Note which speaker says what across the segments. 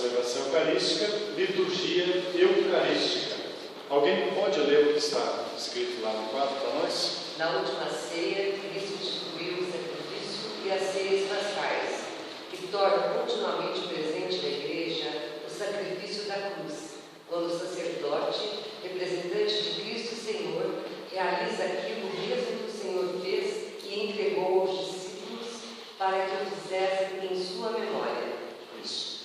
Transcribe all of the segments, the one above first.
Speaker 1: celebração eucarística, liturgia eucarística. Alguém pode ler o que está escrito lá no quadro para nós?
Speaker 2: Na última ceia, Cristo instituiu o sacrifício e as ceias pascais, que tornam continuamente presente na Igreja o sacrifício da cruz, quando o sacerdote, representante de Cristo Senhor, realiza aquilo mesmo que o Senhor fez e entregou aos discípulos para que o fizessem em sua memória.
Speaker 1: Isso.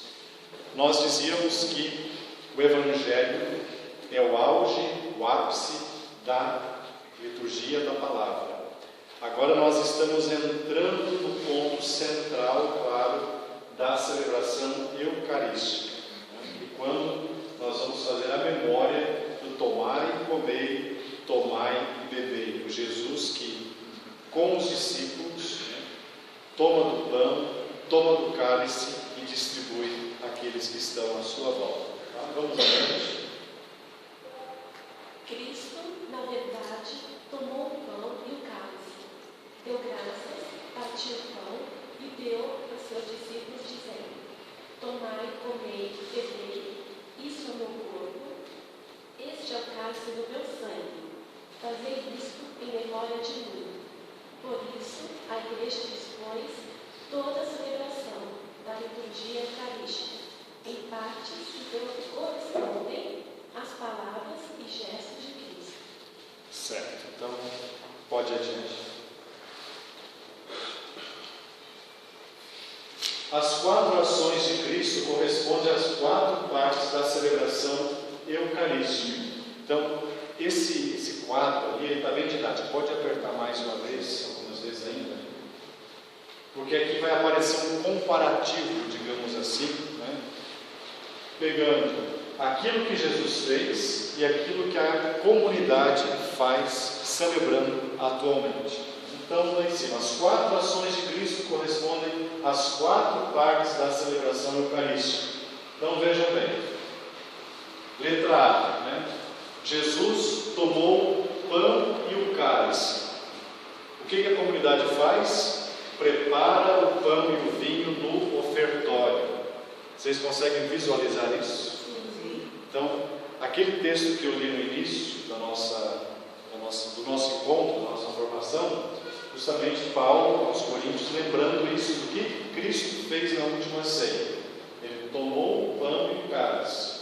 Speaker 1: Nós dizíamos que o Evangelho é o auge, o ápice da liturgia da palavra. Agora nós estamos entrando no ponto central, claro, da celebração eucarística. E quando nós vamos fazer a memória do tomai e comei, tomai e bebei, o Jesus que, com os discípulos, toma do pão, toma do cálice e distribui àqueles que estão à sua volta. Tá? Vamos adiante.
Speaker 3: Cristo, na verdade, tomou o pão e o cálice, deu graças, partiu o pão e deu aos seus discípulos, dizendo: tomai, comei, bebei, isso é o meu corpo, este é o cálice do meu sangue, fazei isto em memória de mim. Por isso, a Igreja dispôs toda a celebração da liturgia eucarística em partes que correspondem às palavras e gestos de Cristo.
Speaker 1: Certo, então pode adiante. As 4 ações de Cristo correspondem às 4 partes da celebração eucarística. Então, esse quadro ali está bem didático. Pode apertar mais uma vez, algumas vezes ainda, porque aqui vai aparecer um comparativo, digamos assim, né? Pegando aquilo que Jesus fez e aquilo que a comunidade faz celebrando atualmente. Então, lá em cima, as 4 ações de Cristo correspondem às 4 partes da celebração eucarística. Então, vejam bem. Letra A, né? Jesus tomou o pão e o cálice. O que a comunidade faz? Prepara o pão e o vinho no ofertório. Vocês conseguem visualizar isso? Então, aquele texto que eu li no início do nosso encontro, da nossa formação, justamente Paulo aos Coríntios lembrando isso do que Cristo fez na última ceia. Ele tomou o pão e o cálice.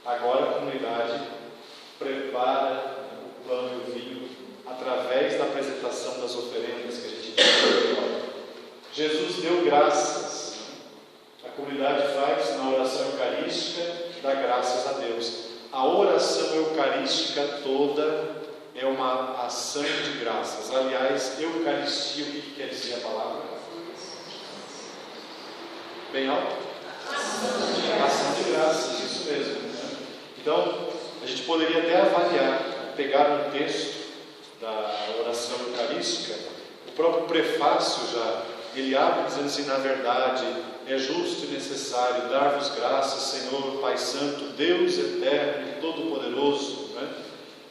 Speaker 1: Agora a comunidade prepara o pão e o vinho através da apresentação das oferendas que a gente viu agora. Jesus deu graças. A comunidade faz na oração eucarística, dá graças a Deus. A oração eucarística toda é uma ação de graças. Aliás, Eucaristia, o que quer dizer a palavra? Bem alto? Ação de graças, isso mesmo. Né? Então, a gente poderia até avaliar, pegar um texto da oração eucarística, o próprio prefácio já, ele abre dizendo assim: na verdade, é justo e necessário dar-vos graças, Senhor, Pai Santo, Deus eterno e todo-poderoso. Né?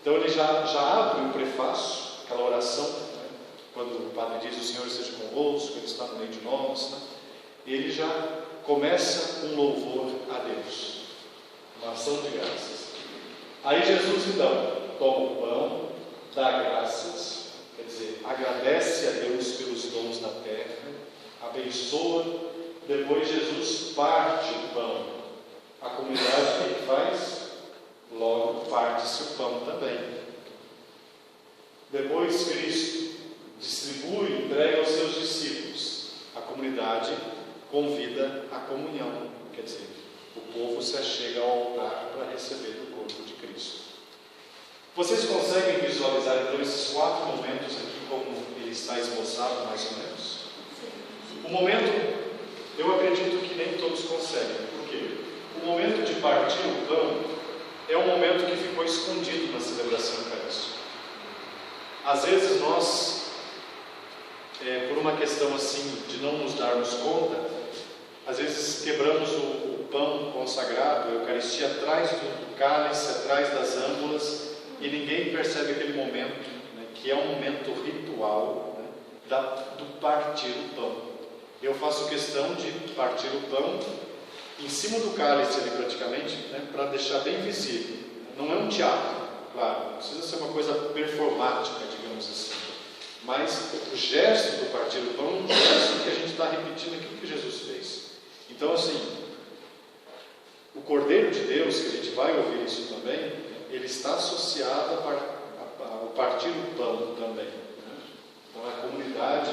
Speaker 1: Então ele já abre o prefácio, aquela oração, né? Quando o padre diz: o Senhor esteja convosco, Ele está no meio de nós, né? Ele já começa um louvor a Deus, uma ação de graças. Aí Jesus então toma o pão, dá graças, quer dizer, agradece a Deus pelos dons da terra, abençoa. Depois Jesus parte o pão. A comunidade o que faz? Logo parte-se o pão também. Depois Cristo distribui, entrega aos seus discípulos. A comunidade convida a comunhão. Quer dizer, o povo se achega ao altar para receber o corpo de Cristo. Vocês conseguem visualizar então esses 4 momentos aqui como ele está esboçado mais ou menos? O momento, eu acredito que nem todos conseguem. Por quê? O momento de partir o pão é um momento que ficou escondido na celebração eucarística. Às vezes nós, por uma questão assim de não nos darmos conta, às vezes quebramos o pão consagrado, a Eucaristia, atrás do cálice, atrás das âmbulas, e ninguém percebe aquele momento, né, que é um momento ritual, né, do partir o pão. Eu faço questão de partir o pão em cima do cálice ali praticamente, né, para deixar bem visível. Não é um teatro, claro, não precisa ser uma coisa performática, digamos assim. Mas o gesto do partir do pão é um gesto que a gente está repetindo aquilo que Jesus fez. Então, assim, o Cordeiro de Deus, que a gente vai ouvir isso também, ele está associado ao partir do pão também. Né? Então, é a comunidade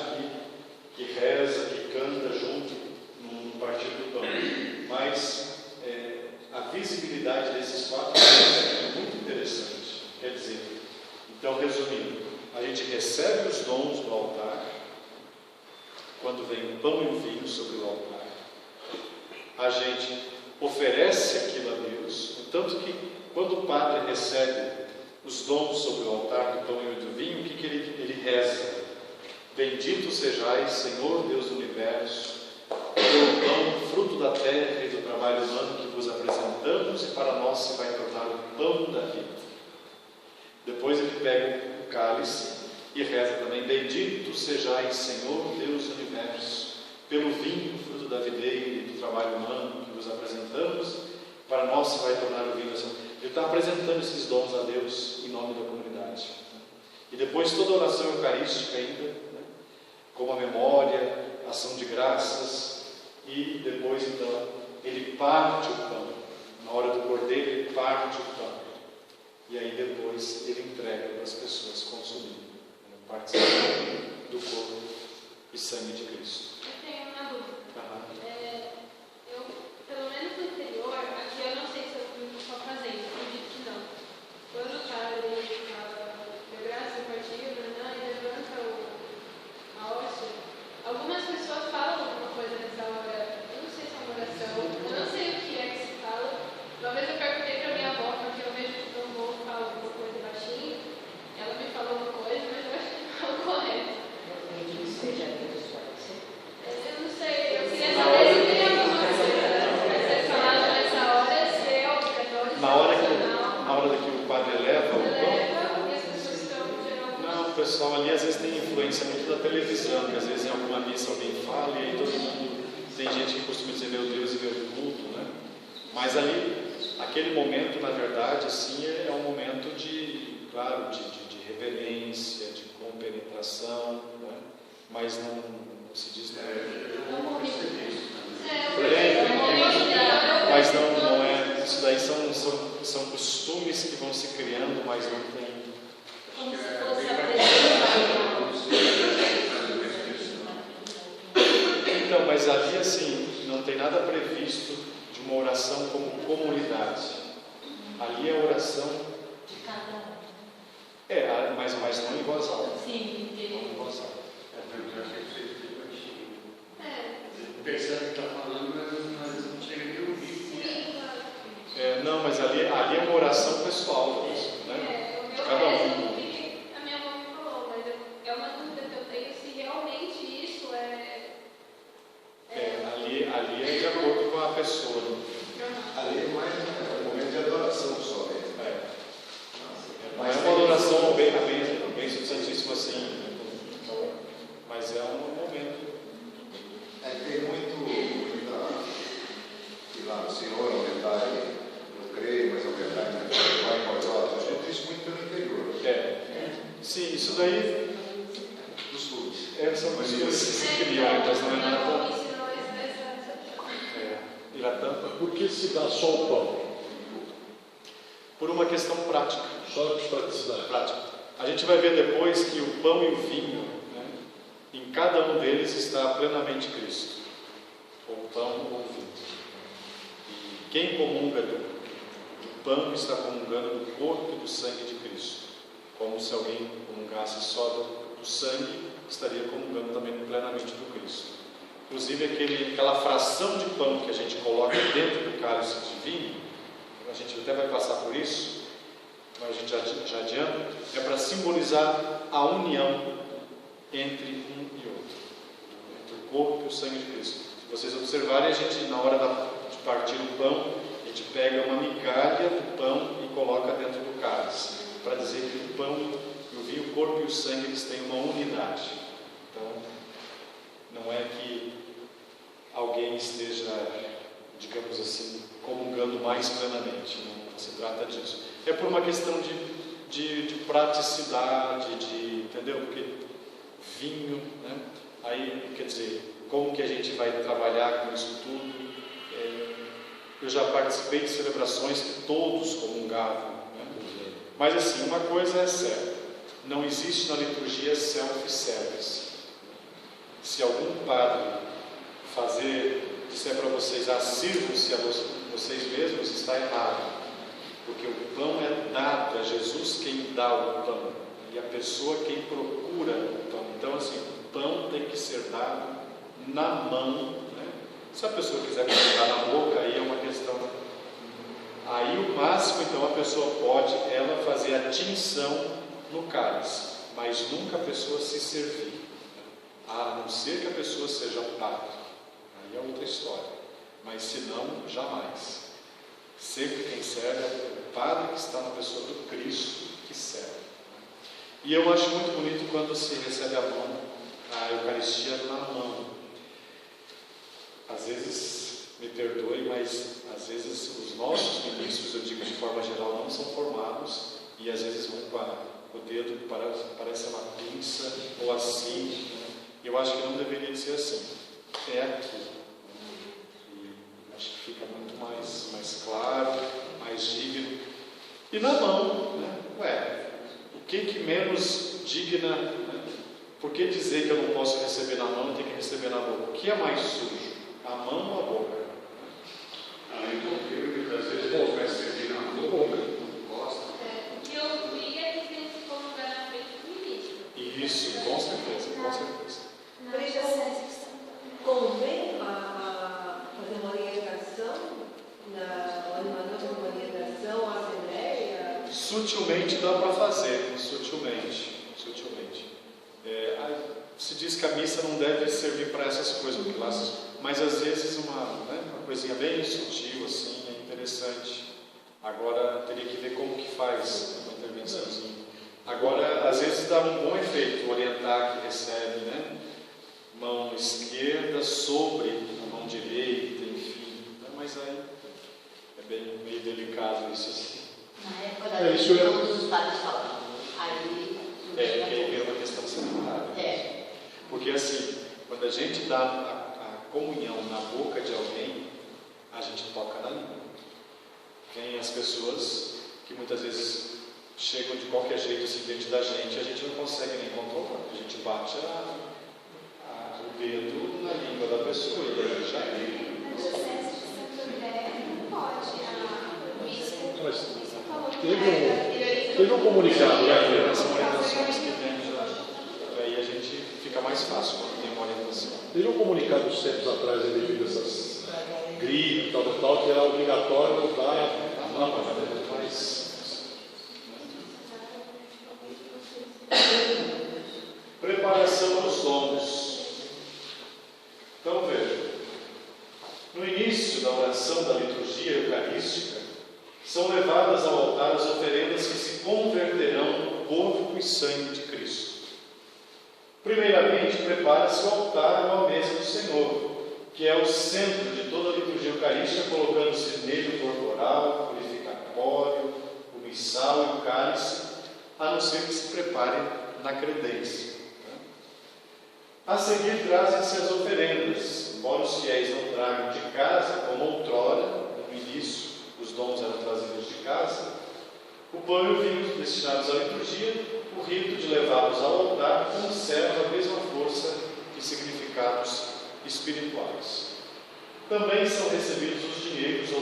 Speaker 1: que reza, que canta junto no partir do pão. Mas a visibilidade desses quatro é muito interessante. Quer dizer, então, resumindo, a gente recebe os dons do altar, quando vem o pão e o vinho sobre o altar. A gente oferece aquilo a Deus, tanto que quando o padre recebe os dons sobre o altar do pão e do vinho, o que ele reza? Bendito sejais, Senhor Deus do Universo, pelo pão, fruto da terra e do trabalho humano que vos apresentamos, e para nós se vai tornar o pão da vida. Depois ele pega o cálice e reza também: bendito sejais, Senhor Deus do Universo, pelo vinho, fruto da videira e do trabalho humano que vos apresentamos, para nós se vai tornar o vinho da salvação. Ele está apresentando esses dons a Deus em nome da comunidade. E depois toda a oração eucarística ainda, né, como a memória, ação de graças, e depois então ele parte o pão. Na hora do cordeiro ele parte o pão. E aí depois ele entrega para as pessoas consumirem, participando do corpo e sangue de Cristo.
Speaker 4: Eu tenho uma dúvida. Eu, pelo menos no interior, aqui eu não sei se eu estou fazendo, acredito que não. Quando o padre deu graça, partiu, e levanta a hóstia, algumas pessoas falam alguma coisa nessa hora. Eu não sei se é uma oração, eu não sei o que é que se fala. Uma vez eu perguntei para minha avó, porque eu vejo que meu avô fala alguma coisa baixinho. Ela me falou uma coisa, mas eu acho que não é o correto. Eu não sei, eu queria saber se tem alguma coisa. Mas vocês falaram nessa hora, se é obrigatório.
Speaker 1: Na hora que o padre eleva o pão.
Speaker 4: E as pessoas estão geralmente.
Speaker 1: Não, o pessoal ali às vezes tem influência muito da televisão, que às vezes em alguma missa alguém fala e aí todo mundo. Tem gente que costuma dizer meu Deus e meu culto, né? Mas ali, aquele momento, na verdade, assim, é um momento de, claro, de reverência, de compenetração, né? Mas não se diz nada. Mas não é. Isso daí são costumes que vão se criando, mas não tem.
Speaker 3: Como se fosse a
Speaker 1: Então, mas ali assim, não tem nada previsto de uma oração como comunidade. Ali é a oração.
Speaker 3: de cada um.
Speaker 1: Mas não em voz alta.
Speaker 3: Sim,
Speaker 1: Não em voz alta.
Speaker 5: Percebe que está falando, mas não chega nem a ouvir.
Speaker 1: Não, mas ali é uma oração pessoal, né? De cada um.
Speaker 4: A minha mãe me falou, mas é uma dúvida que eu tenho se realmente isso
Speaker 1: Ali é de acordo com a pessoa.
Speaker 6: Ali é mais um momento de adoração só.
Speaker 1: Não é uma adoração bem substantíssima assim, mas é um momento.
Speaker 6: Tem muita que lá o Senhor aumentar, eu creio, mas aumentar vai em voz alta. Eu escuto isso muito pelo interior.
Speaker 1: Sim, isso daí
Speaker 6: Costumes.
Speaker 1: são costumes que se criam, mas não é nada.
Speaker 4: ensinou essa.
Speaker 1: E a tampa,
Speaker 5: Por que se dá só o pão?
Speaker 1: por uma questão prática.
Speaker 5: Só de praticidade.
Speaker 1: A gente vai ver depois que o pão e o vinho, né, em cada um deles está plenamente Cristo. Ou pão ou vinho. E quem comunga do pão está comungando do corpo e do sangue de Cristo. Como se alguém comungasse só do sangue, estaria comungando também plenamente do Cristo. Inclusive aquela fração de pão que a gente coloca dentro do cálice de vinho, a gente até vai passar por isso, mas a gente já adianta, é para simbolizar a união entre um e outro, entre o corpo e o sangue de Cristo. Se vocês observarem, a gente, na hora de partir o pão, a gente pega uma migalha do pão e coloca dentro do cálice, para dizer que o pão e o vinho, o corpo e o sangue, eles têm uma unidade. Então, não é que alguém esteja, digamos mais plenamente. Não se trata disso. É por uma questão de praticidade, entendeu? Porque vinho, né? Aí, quer dizer, como que a gente vai trabalhar com isso tudo? Eu já participei de celebrações que todos comungavam, né? Mas assim, uma coisa é certa, não existe na liturgia self-service. Se algum padre disser para vocês, sirvam-se a vocês mesmos, está errado. Porque o pão é dado, é Jesus quem dá o pão, e a pessoa quem procura o pão. Então assim, o pão tem que ser dado na mão, né? Se a pessoa quiser colocar na boca, aí é uma questão. Aí o máximo, então, a pessoa pode fazer a tinção no cálice, mas nunca a pessoa se servir, a não ser que a pessoa seja padre. Aí é outra história, mas se não, jamais. Sempre quem serve é o padre que está na pessoa do Cristo que serve. E eu acho muito bonito quando se recebe a Eucaristia na mão. Às vezes, me perdoe, mas às vezes os nossos ministros, eu digo de forma geral, não são formados e às vezes vão com o dedo, parece uma pinça ou assim, né? Eu acho que não deveria ser assim. É aqui. E acho que fica muito mais claro, mais digno. E na mão, né? O que menos digna, né? Por que dizer que eu não posso receber na mão e tenho que receber na boca? O que é mais sujo? A mão ou a boca?
Speaker 5: Porque muitas vezes vai servir na boca, não gosta.
Speaker 4: O que eu vi é que tem que colocar na frente do ministro.
Speaker 1: Isso, com certeza, com certeza.
Speaker 2: Convém fazer uma orientação, uma orientação à Assembleia?
Speaker 1: Sutilmente dá para fazer, sutilmente. Se diz que a missa não deve servir para essas coisas, mas às vezes uma coisinha bem sutil assim é interessante. Agora teria que ver como que faz uma intervençãozinha. Agora, às vezes dá um bom efeito orientar que recebe, né? Mão esquerda sobre a mão direita, enfim. Mas aí é meio delicado isso assim.
Speaker 7: Na época da lei, todos os padres falavam. Aí
Speaker 1: é uma questão sanitária. Porque assim, quando a gente dá a comunhão na boca de alguém, a gente toca na língua. Tem as pessoas que muitas vezes chegam de qualquer jeito assim diante da gente e a gente não consegue nem controlar. A gente bate o dedo na língua da pessoa e aí já é.
Speaker 4: Na Diocese de Santo André não pode. O bispo falou que
Speaker 8: teve um comunicado, né?
Speaker 1: São orientações que vêm já. Aí a gente fica mais fácil quando tem uma orientação.
Speaker 8: Teve um comunicado uns tempos atrás, devido a essas gripes, tal, que era obrigatório dar a mão, mas
Speaker 1: preparação dos dons. Então veja, no início da oração da liturgia eucarística, são levadas ao altar as oferendas que se converterão no corpo e sangue de Cristo. Primeiramente, prepara-se o altar ou a mesa do Senhor, que é o centro de toda a liturgia eucarística, colocando-se nele o corporal, o purificatório, o missal e o cálice, a não ser que se prepare na credência. A seguir, trazem-se as oferendas, embora os fiéis não tragam de casa, como outrora, no início, os dons eram trazidos de casa, o pão e o vinho destinados à liturgia, o rito de levá-los ao altar conserva a mesma força e significados espirituais. Também são recebidos os dinheiros ou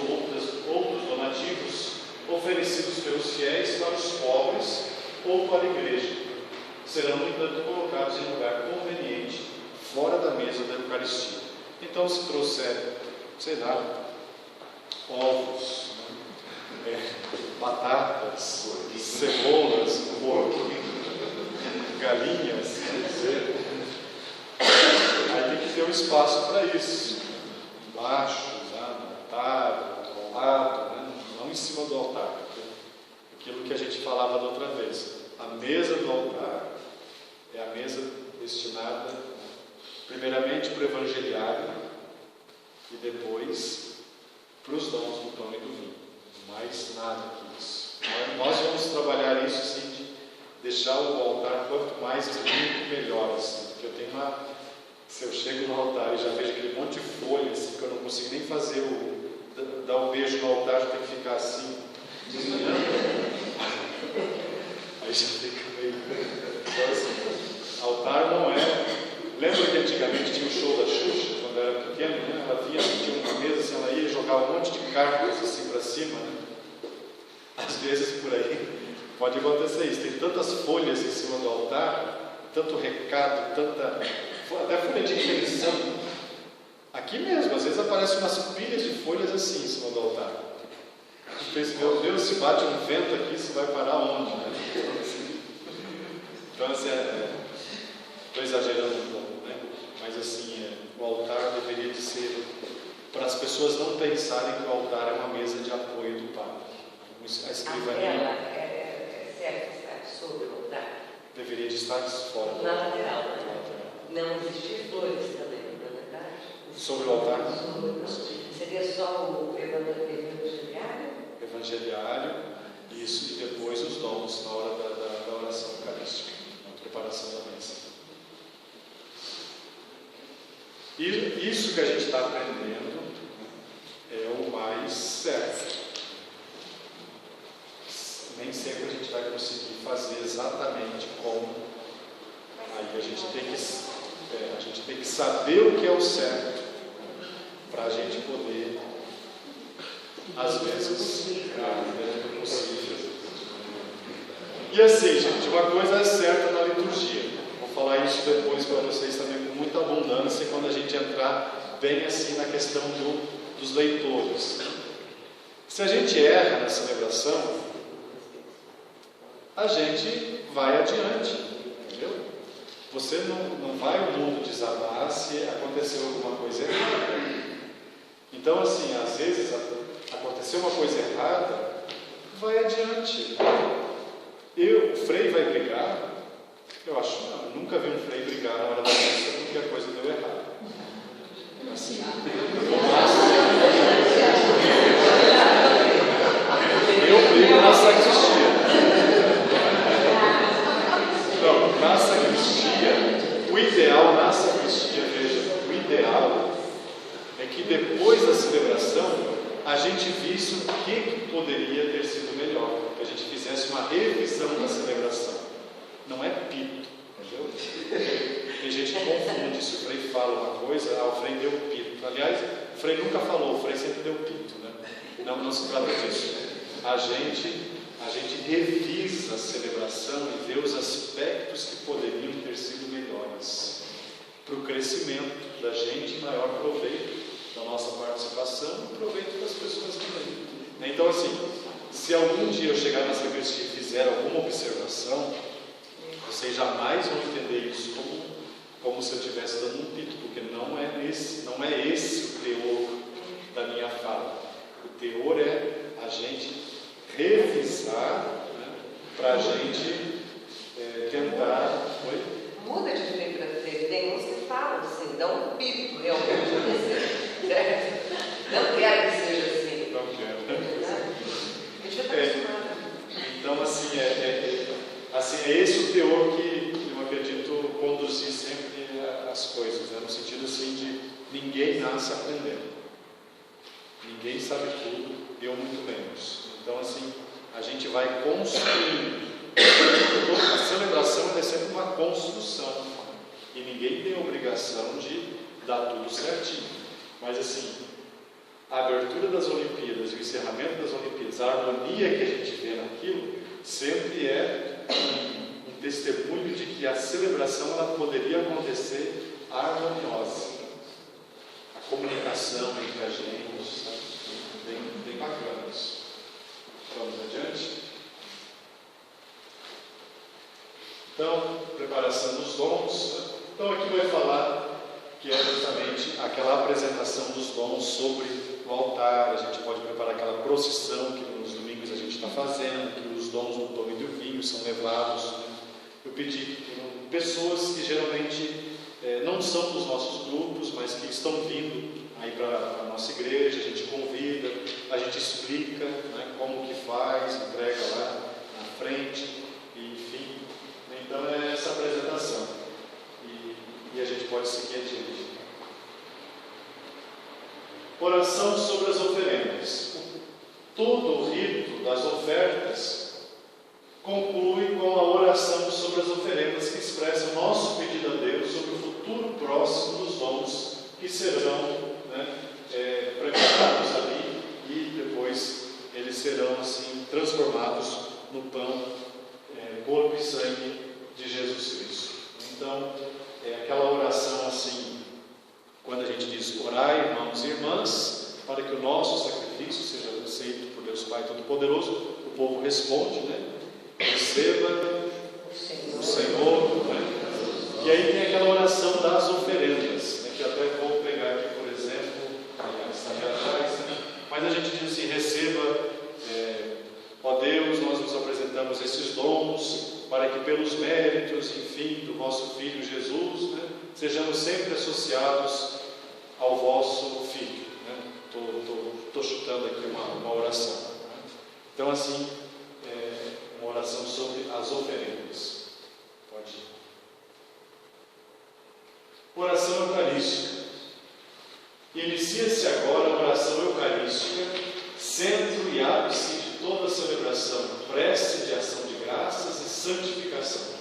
Speaker 1: outros donativos oferecidos pelos fiéis para os pobres ou para a igreja. Serão, no entanto, colocados em lugar conveniente, fora da mesa da Eucaristia. Então, se trouxer, ovos, batatas, cebolas, porco, galinhas, aí tem que ter um espaço para isso, embaixo, no altar, ao lado, não em cima do altar. Aquilo que a gente falava da outra vez, a mesa do altar é a mesa destinada primeiramente para o evangeliário e depois para os dons do pão e do vinho. Mais nada que isso. Nós vamos trabalhar isso assim, de deixar o altar quanto mais limpo, melhor. Assim, porque eu tenho se eu chego no altar e já vejo aquele monte de folha, assim, que eu não consigo nem fazer dar um beijo no altar, já tem que ficar assim, desmanhando. Aí já fica meio. Então, assim, altar não é. Lembra que antigamente tinha o show da Xuxa, quando eu era pequeno, né? Ela tinha uma mesa, assim, ela ia jogar um monte de cartas assim para cima, né? Às vezes por aí pode acontecer isso. Tem tantas folhas em cima do altar, tanto recado, até folha de intenção. Aqui mesmo, às vezes aparecem umas pilhas de folhas assim em cima do altar. Tu pensa, meu Deus, se bate um vento aqui, você vai parar onde? Né? Então, assim, estou exagerando um pouco, né? Mas assim, o altar deveria de ser, para as pessoas não pensarem que o altar é uma mesa de apoio do padre. A escrivaninha
Speaker 2: é certo estar sobre o altar.
Speaker 1: Deveria de estar fora do
Speaker 2: Na
Speaker 1: altar.
Speaker 2: lateral, né? Não existir flores também, não é verdade?
Speaker 1: Sobre o altar?
Speaker 2: Seria só o evangeliário?
Speaker 1: Evangeliário, isso, e depois os dons na hora da oração eucarística, na preparação da mesa. E isso que a gente está aprendendo é o mais certo. Nem sempre a gente vai conseguir fazer exatamente como. Aí a gente tem que saber o que é o certo para a gente poder, às vezes, dentro do possível. E assim, gente, uma coisa é certa na liturgia. Vou falar isso depois para vocês também com muita abundância quando a gente entrar bem assim na questão dos leitores. Se a gente erra na celebração, a gente vai adiante, entendeu? Você não vai o mundo desabar se aconteceu alguma coisa errada. Então, assim, às vezes aconteceu uma coisa errada, vai adiante. O frei vai brigar? Eu acho não. Eu nunca vi um frei brigar na hora da missa porque a coisa deu errado. Assim, eu brigo na sacristia. Não, na sacristia, o ideal na sacristia, veja, o ideal é que depois da celebração a gente visse o que poderia ter sido melhor, que a gente fizesse uma revisão da celebração. Não é pito, entendeu? Tem gente que confunde, se o frei fala uma coisa, o frei deu pito. Aliás, o frei nunca falou, o frei sempre deu pito, né? Não se trata disso. A gente revisa a celebração e vê os aspectos que poderiam ter sido melhores para o crescimento da gente, maior proveito da nossa participação e proveito das pessoas também. Então, assim, se algum dia eu chegar na sacristia e fizer alguma observação, vocês jamais vão entender isso como se eu estivesse dando um pito, porque não é esse o teor da minha fala. O teor é a gente revisar, né, para a gente tentar. Oi?
Speaker 2: Muda de frei para frei. Tem uns que falam assim, dá um pito realmente. Certo? Não quero que seja assim.
Speaker 1: Não quero.
Speaker 2: A gente vai estar acostumado.
Speaker 1: Então, assim, é esse o teor que eu acredito conduzir sempre as coisas, né? No sentido assim de ninguém nasce aprendendo. Ninguém sabe tudo, eu muito menos. Então, assim, a gente vai construindo. A celebração é sempre uma construção. E ninguém tem a obrigação de dar tudo certinho. Mas, assim, a abertura das Olimpíadas e o encerramento das Olimpíadas, a harmonia que a gente vê naquilo, sempre é um testemunho de que a celebração ela poderia acontecer harmoniosa. A comunicação entre a gente, sabe? Bem bacana isso. Vamos adiante? Então, preparação dos dons. Então, aqui vai falar que é justamente aquela apresentação dos dons sobre o altar. A gente pode preparar aquela procissão que nos domingos a gente está fazendo, que os dons do pão e do vinho são levados. Eu pedi que pessoas que geralmente não são dos nossos grupos, mas que estão vindo aí para a nossa igreja, a gente convida. explica, né, como que faz, entrega lá na frente, e, enfim. Então é essa apresentação. E a gente pode seguir adiante. Oração sobre as oferendas. Todo o rito das ofertas conclui com a oração sobre as oferendas, que expressa o nosso pedido a Deus sobre o futuro próximo dos dons que serão, né, preparados ali, e depois eles serão assim transformados no pão, corpo e sangue de Jesus Cristo. Então, aquela oração assim, quando a gente diz: orai, irmãos e irmãs, para que o nosso sacrifício seja aceito por Deus Pai Todo-Poderoso, o povo responde, né? Receba o Senhor, né? E aí tem aquela oração das oferendas, né? Que até vou pegar aqui, por exemplo, está ali atrás, né? Mas a gente diz assim: receba, ó Deus, nós nos apresentamos esses dons, para que pelos méritos, enfim, do vosso Filho Jesus, né, sejamos sempre associados ao vosso Filho. Estou chutando aqui uma oração. Né? Então, assim, uma oração sobre as oferendas. Pode ir. Oração eucarística. Inicia-se agora a oração eucarística, centro e ápice de toda a celebração, prece de ação de graças e santificação.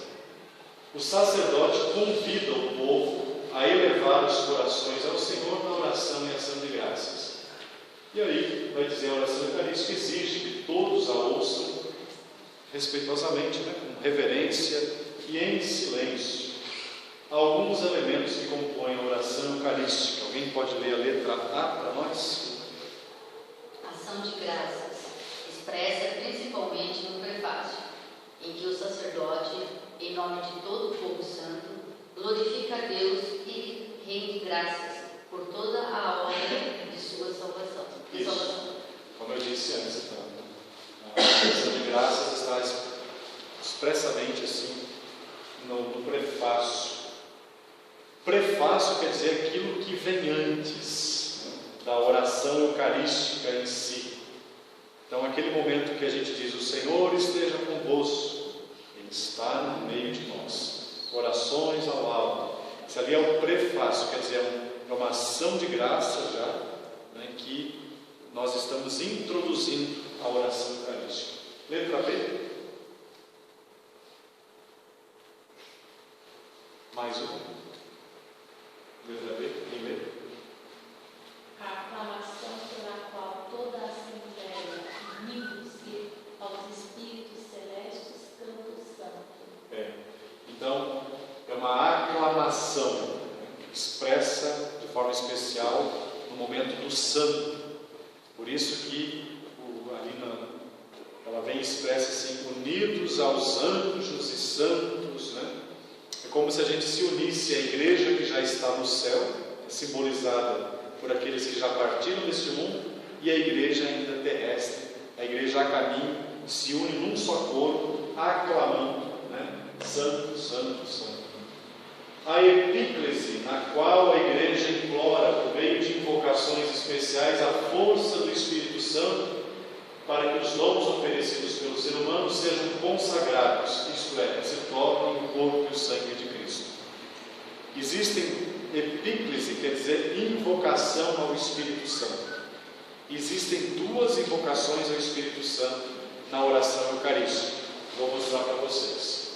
Speaker 1: O sacerdote convida o povo a elevar os corações ao Senhor na oração e ação de graças. E aí, vai dizer, a oração eucarística exige que todos a ouçam respeitosamente, né, com reverência e em silêncio. Há alguns elementos que compõem a oração eucarística. Alguém pode ler a letra A para nós?
Speaker 7: Ação de graças expressa principalmente no prefácio, em que o sacerdote, em nome de todo o povo santo, glorifica a Deus e rende graças por toda a obra de sua salvação.
Speaker 1: Como eu disse antes, então, a ação de graças está expressamente assim no prefácio. Prefácio quer dizer aquilo que vem antes, né, da oração eucarística em si. Então, aquele momento que a gente diz: o Senhor esteja convosco, Ele está no meio de nós. Orações ao alto. Isso ali é o prefácio, quer dizer, é uma ação de graça já, né, que nós estamos introduzindo a oração eucarística. Letra B. Mais uma. Letra B. Quem lê?
Speaker 3: A aclamação pela qual toda a Assembleia, unindo-se aos Espíritos Celestes, canta o Santo.
Speaker 1: Então, é uma aclamação expressa de forma especial no momento do santo. Por isso que ela vem expressa assim: unidos aos anjos e santos, né? É como se a gente se unisse à igreja que já está no céu, simbolizada por aqueles que já partiram deste mundo, e a igreja ainda terrestre, a igreja a caminho, se une num só coro, aclamando, né? Santo, santo, santo. A epíclese, na qual a igreja implora, por meio de invocações especiais, a força do Espírito Santo, para que os dons oferecidos pelo ser humano sejam consagrados, isto é, se tornem o corpo e o sangue de Cristo. Existem epíclese, quer dizer invocação ao Espírito Santo. Existem duas invocações ao Espírito Santo na oração eucarística. Vou mostrar para vocês.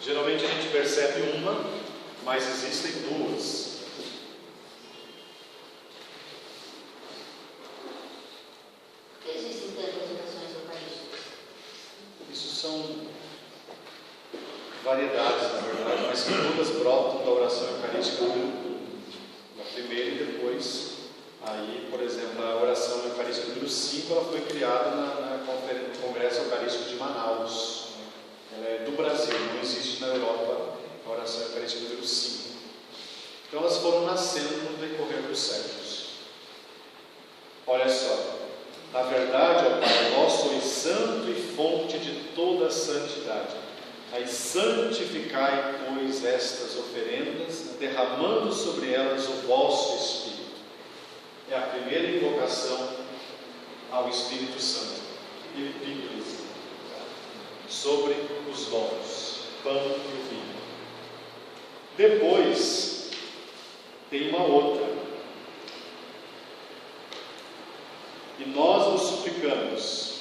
Speaker 1: Geralmente a gente percebe uma, mas existem duas.
Speaker 7: Por que existem tantas orações eucarísticas?
Speaker 1: Isso são variedades, na verdade, mas que todas brotam da oração eucarística na primeira e depois. Aí, por exemplo, a oração eucarística número 5, ela foi criada no Congresso Eucarístico de Manaus. Ela é do Brasil, não existe na Europa a oração eucarística número 5. Então elas foram nascendo no decorrer dos séculos. Olha só, na verdade, ó Pai, vós sois santo e fonte de toda a santidade. Aí santificai, pois, estas oferendas, derramando sobre elas o vosso Espírito. É a primeira invocação ao Espírito Santo, Epíclise, sobre os dons, pão e o vinho. Depois, tem uma outra. E nós nos suplicamos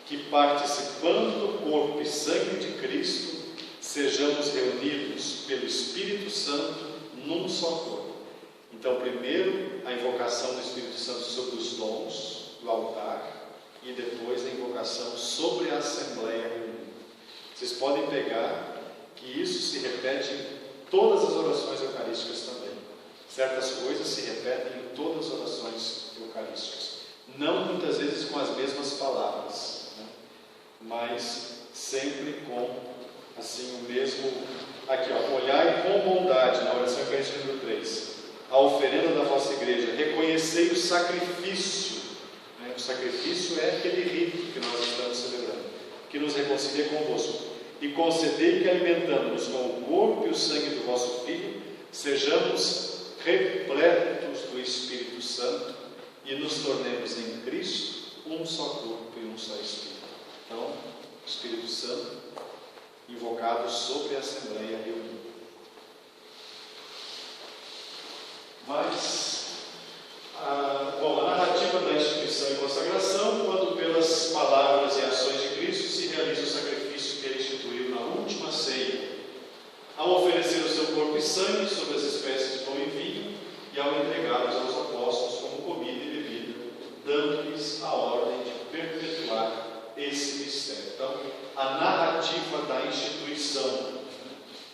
Speaker 1: que, participando do corpo e sangue de Cristo, sejamos reunidos pelo Espírito Santo num só corpo. Então, primeiro, a invocação do Espírito Santo sobre os dons do altar, e depois a invocação sobre a Assembleia reunida. Vocês podem pegar que isso se repete em todas as orações eucarísticas também. Certas coisas se repetem em todas as orações eucarísticas. Não muitas vezes com as mesmas palavras, né? Mas sempre com assim o mesmo. Aqui, ó, olhai com bondade, na oração eucarística número 3, a oferenda da vossa igreja, reconhecei o sacrifício. Né? O sacrifício é aquele rito que nós estamos celebrando, que nos reconcilia convosco. E concedei que, alimentando-nos com o corpo e o sangue do vosso Filho, sejamos repletos do Espírito Santo e nos tornemos em Cristo um só corpo e um só Espírito. Então, Espírito Santo invocado sobre a Assembleia reunida. Mas, a narrativa da instituição e consagração, quando pelas palavras e ações de Cristo se realiza o sacrifício que ele instituiu na última ceia, ao oferecer o seu corpo e sangue sobre as espécies de pão e vinho, e ao entregá-los aos apóstolos como comida e bebida, dando-lhes a ordem de perpetuar esse mistério. Então, a narrativa da instituição,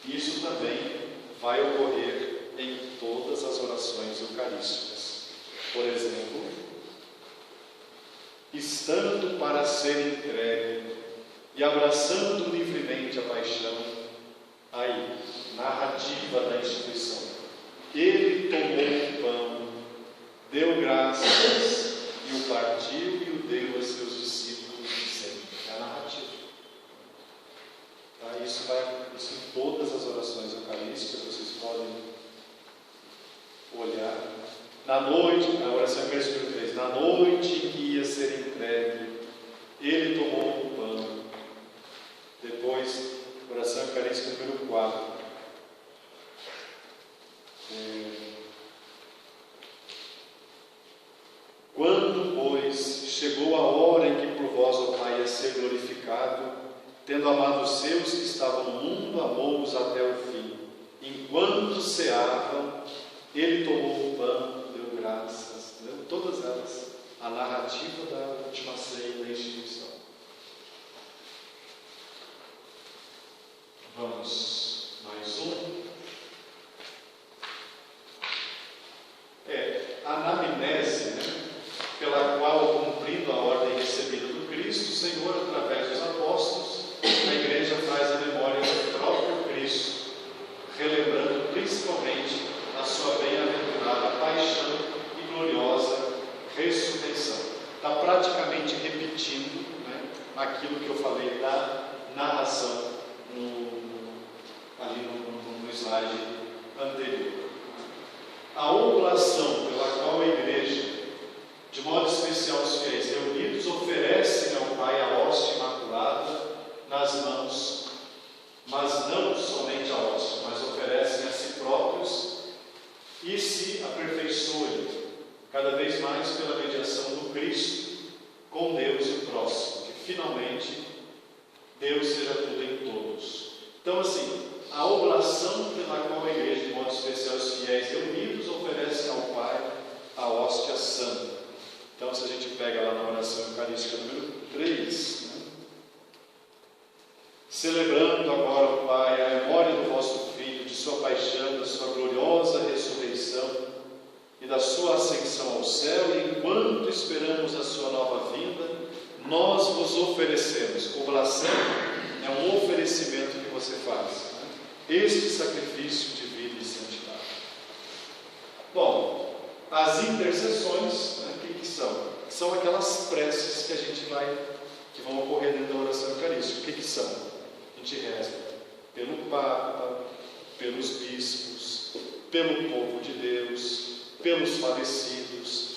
Speaker 1: isso também vai ocorrer em todas as orações eucarísticas. Por exemplo, estando para ser entregue e abraçando livremente a paixão, aí, narrativa da instituição. Ele tomou o pão, deu graças e o partiu e o deu a seus discípulos, dizendo. É a narrativa. Tá? Isso em todas as orações eucarísticas, vocês podem olhar. Na noite, na oração eucarística número 3, na noite em que ia ser entregue, ele tomou o pão. Depois, oração eucarística número 4. Quando, pois, chegou a hora em que por vós, ó Pai, ia ser glorificado, tendo amado os seus que estavam no mundo, amou-os até o fim. Enquanto ceavam, ele tomou o pão, deu graças, todas elas, a narrativa da última ceia da instituição. Vamos, mais um. A anamnese, pela qual, cumprindo a ordem recebida do Cristo, o Senhor, através dos apóstolos, a igreja traz a memória do próprio Cristo, relembrando principalmente a sua bem-aventurada paixão e gloriosa ressurreição. Está praticamente repetindo aquilo que eu falei da narração ali no slide anterior. A oblação pela qual a igreja, de modo especial os fiéis reunidos, oferecem ao Pai a hóstia imaculada nas mãos, mas não somente a hóstia, mas oferecem a si próprios e se aperfeiçoem cada vez mais pela mediação do Cristo com Deus e o próximo, que finalmente Deus seja tudo em todos. Então, assim, a oblação pela qual a igreja, de modo especial os fiéis reunidos, oferecem ao Pai a hóstia santa. Então, se a gente pega lá na oração eucarística número 3, celebrando agora, ó Pai, a memória do vosso Filho, de sua paixão, da sua gloriosa ressurreição e da sua ascensão ao céu, e enquanto esperamos a sua nova vinda, nós vos oferecemos. Oblação é um oferecimento que você faz. Este sacrifício de vida e santidade. Bom, as intercessões, o que são? São aquelas preces que vão ocorrer dentro da oração eucarística. O que são? A gente reza pelo Papa, pelos bispos, pelo povo de Deus, pelos falecidos,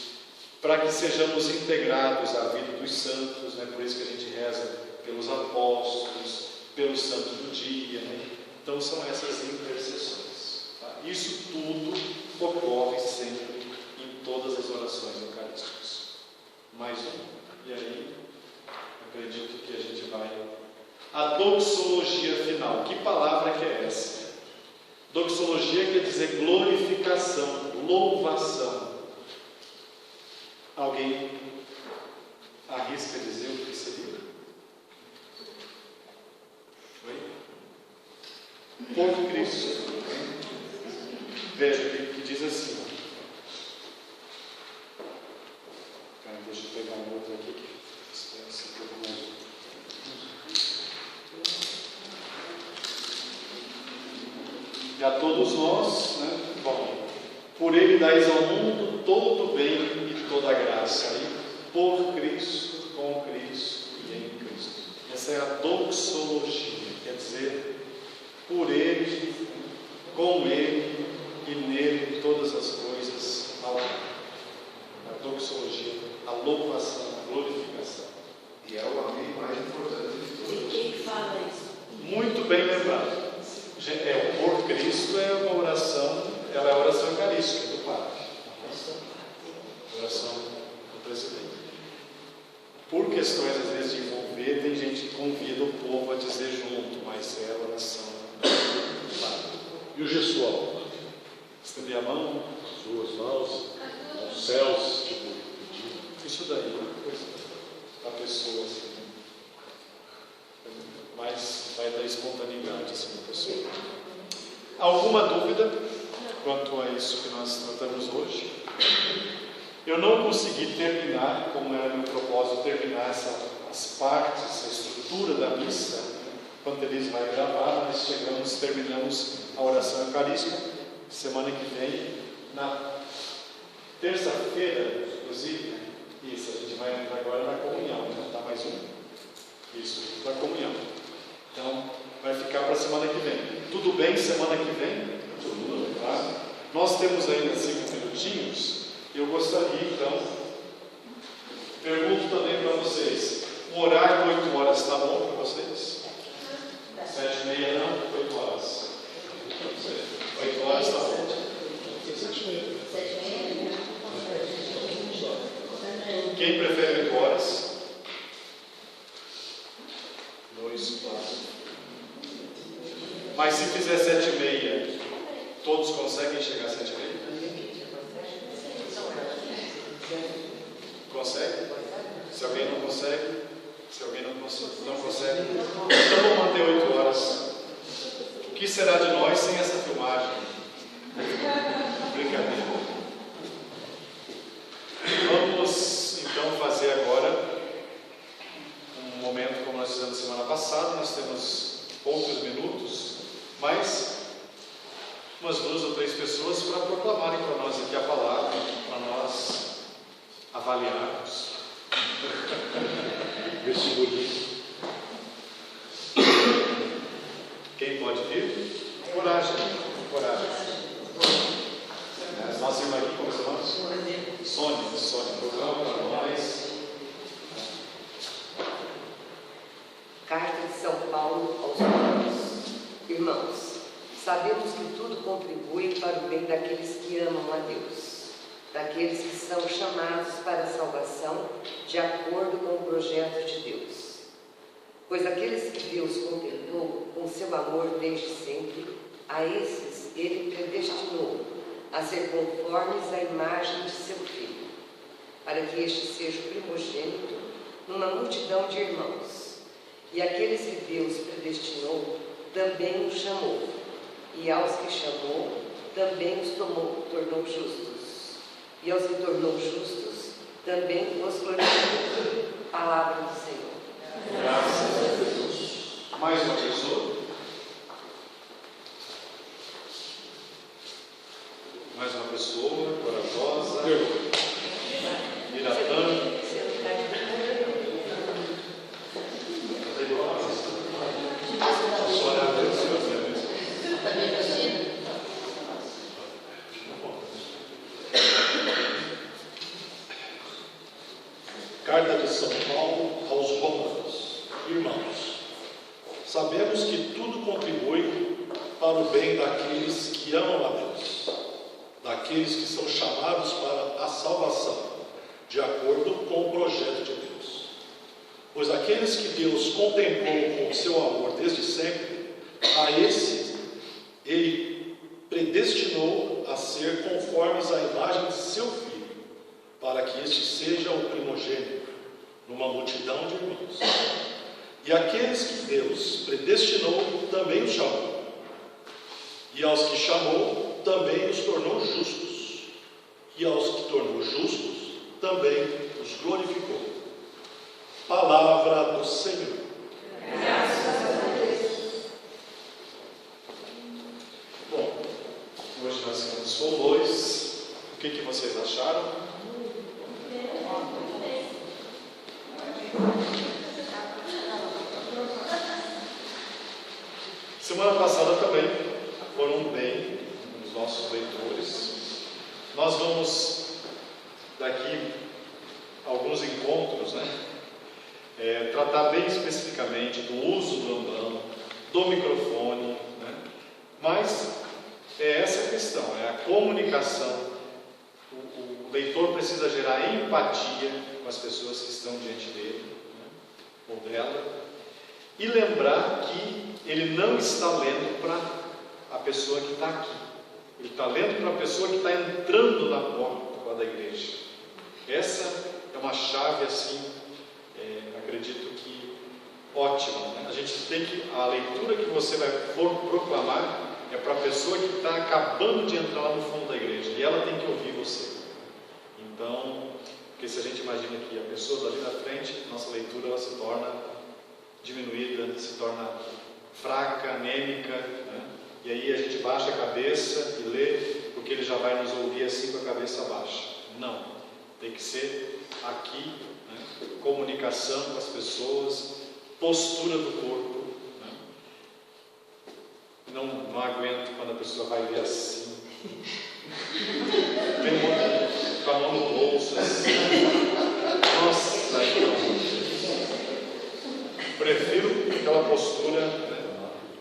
Speaker 1: para que sejamos integrados à vida dos santos, né? Por isso que a gente reza pelos apóstolos, pelos santos do dia, né? Então são essas intercessões. Tá? Isso tudo ocorre sempre em todas as orações eucarísticas. Mais um. E aí, acredito que a gente vai. A doxologia final. Que palavra que é essa? Doxologia quer dizer glorificação, louvação. Alguém arrisca dizer o que seria? Oi? Por Cristo. Veja que diz assim. Deixa eu pegar um outro aqui. E a todos nós, né? Bom, por Ele dais ao mundo todo o bem e toda a graça. Aí, por Cristo, com Cristo e em Cristo. Essa é a doxologia, quer dizer, por Ele, com Ele e nele todas as coisas ao lado. A doxologia, a louvação, a glorificação.
Speaker 6: E é o amém mais importante de todos.
Speaker 2: Quem fala isso?
Speaker 1: Muito bem lembrado. O por Cristo é uma oração, ela é a oração eucarística do Padre. Oração do presidente. Por questões, às vezes, de envolver, tem gente que convida o povo a dizer junto, mas é a oração do Padre.
Speaker 8: E o gestual?
Speaker 1: Estender a mão,
Speaker 8: As duas mãos, os céus, tipo,
Speaker 1: isso daí é uma coisa da pessoa, assim. Mas vai dar espontaneidade assim na pessoa. Alguma dúvida quanto a isso que nós tratamos hoje? Eu não consegui terminar, como era meu propósito, terminar as partes, essa estrutura da missa. Quando eles vai gravar, nós terminamos a oração eucarística. Semana que vem, na terça-feira, inclusive, isso, a gente vai entrar agora na comunhão, né? Tá mais um. Isso, da comunhão. Então, vai ficar para a semana que vem. Tudo bem semana que vem? Tudo. Tá? Nós temos ainda 5 minutinhos. Eu gostaria, então, pergunto também para vocês, o horário de 8 horas está bom para vocês? 7h30 não? 8 horas. 8 horas está bom.
Speaker 7: 7h30.
Speaker 1: Quem prefere 8 horas? 2, 4. Mas se fizer 7h30, todos conseguem chegar a 7h30? Consegue? Se alguém não consegue? Se alguém não consegue? Então vamos manter 8 horas. O que será de nós sem essa filmagem? Brincadeira. Vamos então fazer agora um momento como nós fizemos semana passada. Nós temos poucos minutos, mas umas 2 ou 3 pessoas para proclamarem para nós aqui a palavra, para nós avaliarmos.
Speaker 8: vestibulinho.
Speaker 1: Quem pode vir? Coragem. Nossa irmã aqui, como chamamos? Sônia, programa para nós.
Speaker 2: Carta de São Paulo aos Romanos. Irmãos, sabemos que tudo contribui para o bem daqueles que amam a Deus, daqueles que são chamados para a salvação de acordo com o projeto de Deus. Pois aqueles que Deus contentou com seu amor desde sempre, a esses Ele predestinou a ser conformes à imagem de seu Filho, para que este seja o primogênito numa multidão de irmãos. E aqueles que Deus predestinou, também os chamou, e aos que chamou, também os tornou justos. E aos que tornou justos, também os glorificou. Palavra do Senhor.
Speaker 1: Graças a Deus. Mais uma pessoa? Mais uma pessoa corajosa. Miratã.
Speaker 8: São Paulo aos Romanos. Irmãos, sabemos que tudo contribui para o bem daqueles que amam a Deus, daqueles que são chamados para a salvação, de acordo com o projeto de Deus. Pois aqueles que Deus contemplou com o seu amor desde sempre, a esse Ele predestinou a ser conformes à imagem de seu Filho, para que este seja o primogênito numa multidão de irmãos. E aqueles que Deus predestinou também os chamou, e aos que chamou também os tornou justos, e aos que tornou justos também os glorificou. Palavra do Senhor.
Speaker 2: Graças a Deus.
Speaker 1: Bom, hoje nós temos louvores. O que vocês acharam? Semana passada também foram bem os nossos leitores. Nós vamos daqui alguns encontros, tratar bem especificamente do uso do ambão, do microfone, mas é essa a questão, é a comunicação. O leitor precisa gerar empatia com as pessoas que estão diante dele, ou dela, e lembrar que ele não está lendo para a pessoa que está aqui, ele está lendo para a pessoa que está entrando na porta da igreja. Essa é uma chave, assim, acredito que ótima, A gente tem que, a leitura que você vai proclamar é para a pessoa que está acabando de entrar lá no fundo da igreja, e ela tem que ouvir você. Então, porque se a gente imagina que a pessoa dali na frente, nossa leitura ela se torna diminuída, se torna fraca, anêmica, e aí a gente baixa a cabeça e lê, porque ele já vai nos ouvir assim com a cabeça baixa. Não, tem que ser aqui, comunicação com as pessoas, postura do corpo. Não aguento quando a pessoa vai ler assim, com a mão no bolso, assim. Nossa, prefiro aquela postura,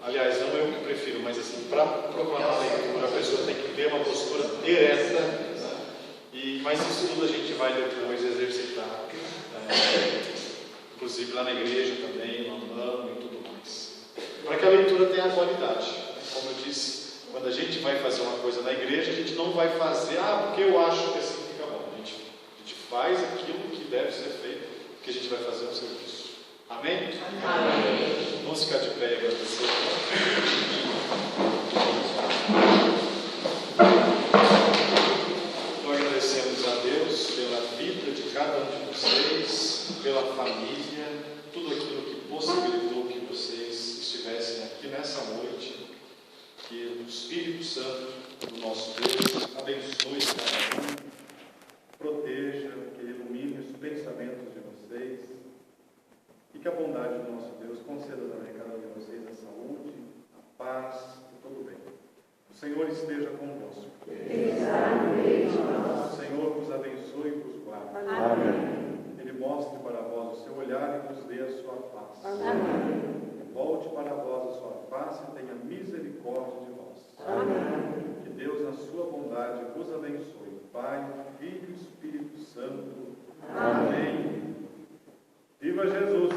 Speaker 1: aliás, não eu que prefiro, mas assim, para proclamar a leitura, a pessoa tem que ter uma postura ereta, mas isso tudo a gente vai depois exercitar, inclusive lá na igreja também, no andando e tudo mais, para que a leitura tenha qualidade. Como eu disse, quando a gente vai fazer uma coisa na igreja, a gente não vai fazer, porque eu acho que assim fica bom. A gente faz aquilo que deve ser feito, porque a gente vai fazer um serviço. Amém? Amém. Vamos ficar de pé e agradecer. Nós agradecemos a Deus pela vida de cada um de vocês, pela família, tudo aquilo que possibilitou que vocês estivessem aqui nessa noite. Que o Espírito Santo do nosso Deus abençoe cada um, proteja, que Ele ilumine os pensamentos de vocês e que a bondade do nosso Deus conceda também a cada um de vocês a saúde, a paz e todo o bem. O Senhor esteja convosco. O Senhor vos abençoe e vos guarde. Amém. Ele mostre para vós o seu olhar e vos dê a sua paz. Amém. Volte para vós a sua face e tenha misericórdia de vós. Amém. Que Deus, na sua bondade, vos abençoe. Pai, Filho e Espírito Santo. Amém. Viva Jesus!